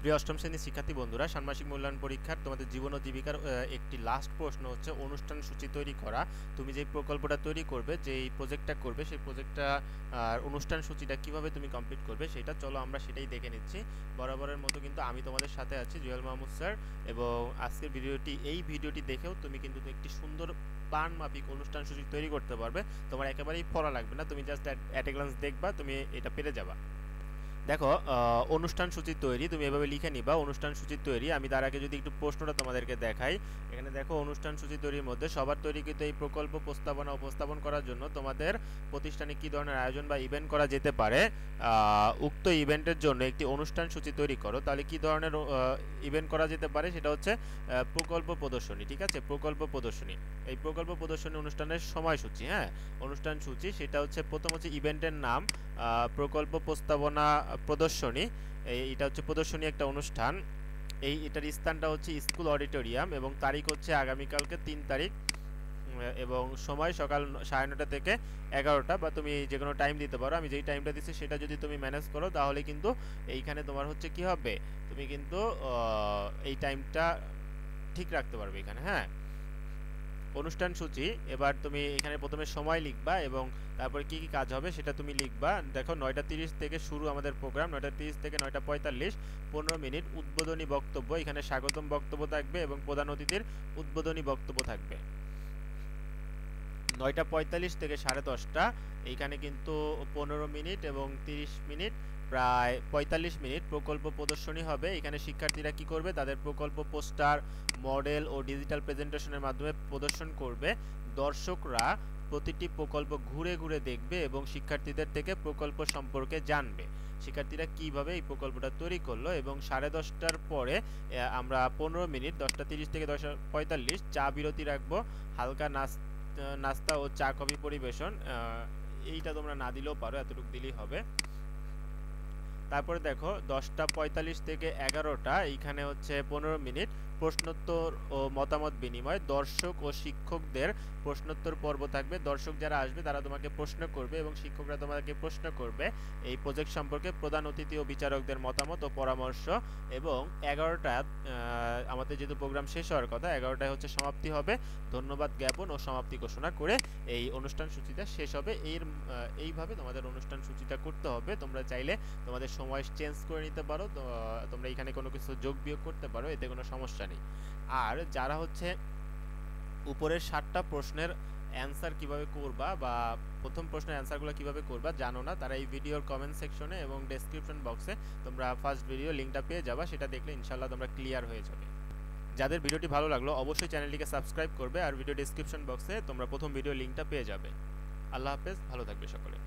প্রিয় অষ্টম শ্রেণীর শিক্ষার্থী বন্ধুরা, ষান্মাসিক মূল্যায়ন পরীক্ষার তোমাদের জীবন ও জীবিকার একটি লাস্ট প্রশ্ন হচ্ছে অনুষ্ঠান সূচি তৈরি করা। তুমি যে প্রকল্পটা তৈরি করবে, যেই প্রজেক্টটা করবে, সেই প্রজেক্টটা অনুষ্ঠান সূচিটা কিভাবে তুমি কমপ্লিট করবে সেটা চলো আমরা সেটাই দেখে নিচ্ছি। বরাবরের মতো কিন্তু আমি তোমাদের সাথে আছি, জুয়েল মাহমুদ স্যার। এবং আজকের এই ভিডিওটি দেখেও তুমি কিন্তু একটি সুন্দর প্ল্যান মাফিক অনুষ্ঠান সূচি তৈরি করতে পারবে। তোমার একেবারেই পড়া লাগবে না, তুমি জাস্ট অ্যাট এ গ্লান্স দেখবা, তুমি এটা পেরে যাবা। দেখো, অনুষ্ঠান সূচি তৈরি তুমি এভাবে লিখে নিবা, অনুষ্ঠান সূচি তৈরি। আমি তার আগে যদি একটু প্রশ্নটা তোমাদেরকে দেখাই, এখানে দেখো অনুষ্ঠান সূচি তৈরির মধ্যে সবার তৈরিকৃত এই প্রকল্প প্রস্তাবনা উপস্থাপন করার জন্য তোমাদের প্রতিষ্ঠানে কী ধরনের আয়োজন বা ইভেন্ট করা যেতে পারে। উক্ত ইভেন্টের জন্য একটি অনুষ্ঠান সূচি তৈরি করো। তাহলে কী ধরনের ইভেন্ট করা যেতে পারে সেটা হচ্ছে প্রকল্প প্রদর্শনী। ঠিক আছে, প্রকল্প প্রদর্শনী। এই প্রকল্প প্রদর্শনী অনুষ্ঠানের সময়সূচি, হ্যাঁ, অনুষ্ঠান সূচি সেটা হচ্ছে প্রথম হচ্ছে ইভেন্টের নাম, প্রকল্প প্রস্তাবনা প্রদর্শনী। এটা হচ্ছে প্রদর্শনী একটা অনুষ্ঠান। এটার স্থানটা হচ্ছে স্কুল অডিটোরিয়াম এবং তারিখ হচ্ছে আগামীকালকে 3 তারিখ এবং সময় সকাল 9:30 থেকে 11টা, বা তুমি যে কোনো টাইম দিতে পারো। আমি যেই টাইমটা দিচ্ছি সেটা যদি তুমি ম্যানেজ করো তাহলে কিন্তু এইখানে তোমার হচ্ছে কি হবে, তুমি কিন্তু এই টাইমটা ঠিক রাখতে পারবে এখানে। হ্যাঁ, অনুষ্ঠান সূচি। এবার তুমি এখানে প্রথমে সময় লিখবা এবং তারপরে কি কি কাজ হবে সেটা তুমি লিখবা। দেখো 9:30 থেকে শুরু আমাদের প্রোগ্রাম, 9:30 থেকে 9:45, 15 মিনিট উদ্বোধনী বক্তব্য। এখানে স্বাগতম বক্তব্য থাকবে এবং প্রধান অতিথির উদ্বোধনী বক্তব্য থাকবে। 9:45 থেকে 10:30, এইখানে কিন্তু 15 মিনিট এবং 30 মিনিট, প্রায় 45 মিনিট প্রকল্প প্রদর্শনী হবে। এখানে শিক্ষার্থীরা কি করবে, তাদের প্রকল্প পোস্টার, মডেল ও ডিজিটাল প্রেজেন্টেশনের মাধ্যমে প্রদর্শন করবে। দর্শকরা প্রতিটি প্রকল্প ঘুরে ঘুরে দেখবে এবং শিক্ষার্থীদের থেকে প্রকল্প সম্পর্কে জানবে। শিক্ষার্থীরা কিভাবে এই প্রকল্পটা তৈরি করলো। এবং 10:30টার পরে আমরা 15 মিনিট, 10:30 থেকে 10:45 চা বিরতি রাখবো। হালকা নাস্তা ও চা কফি পরিবেশন, এইটা তোমরা না দিলেও পারো, এতটুকু দিলেই হবে। তারপরে দেখো 10:45 থেকে 11টা, এইখানে হচ্ছে 15 মিনিট প্রশ্নোত্তর ও মতামত বিনিময়। দর্শক ও শিক্ষকদের প্রশ্নোত্তর পর্ব থাকবে। দর্শক যারা আসবে তারা তোমাকে প্রশ্ন করবে এবং শিক্ষকরা তোমাকে প্রশ্ন করবে এই প্রজেক্ট সম্পর্কে। প্রধান অতিথি ও বিচারকদের মতামত ও পরামর্শ। এবং 11টা, আমাদের যেহেতু প্রোগ্রাম শেষ হওয়ার কথা, 11টায় হচ্ছে সমাপ্তি হবে। ধন্যবাদ জ্ঞাপন ও সমাপ্তি ঘোষণা করে এই অনুষ্ঠান সূচিটা শেষ হবে। এইভাবে তোমাদের অনুষ্ঠান সূচিটা করতে হবে। তোমরা চাইলে তোমাদের সময় চেঞ্জ করে নিতে পারো, তো তোমরা এখানে কোনো কিছু যোগ বিয়োগ করতে পারো, এতে কোনো সমস্যা নেই। আর যারা হচ্ছে উপরের 7টা প্রশ্নের অ্যান্সার কিভাবে করবা বা প্রথম প্রশ্নের অ্যান্সারগুলো কিভাবে করবা জানো না, তারা এই ভিডিওর কমেন্ট সেকশনে এবং ডেসক্রিপশন বক্সে তোমরা ফার্স্ট ভিডিও লিঙ্কটা পেয়ে যাবা। সেটা দেখলে ইনশাল্লাহ তোমরা ক্লিয়ার হয়ে যাবে। যাদের ভিডিওটি ভালো লাগলো অবশ্যই চ্যানেলটিকে সাবস্ক্রাইব করবে আর ভিডিও ডেসক্রিপশন বক্সে তোমরা প্রথম ভিডিও লিঙ্কটা পেয়ে যাবে। আল্লাহ হাফেজ, ভালো থাকবে সকলে।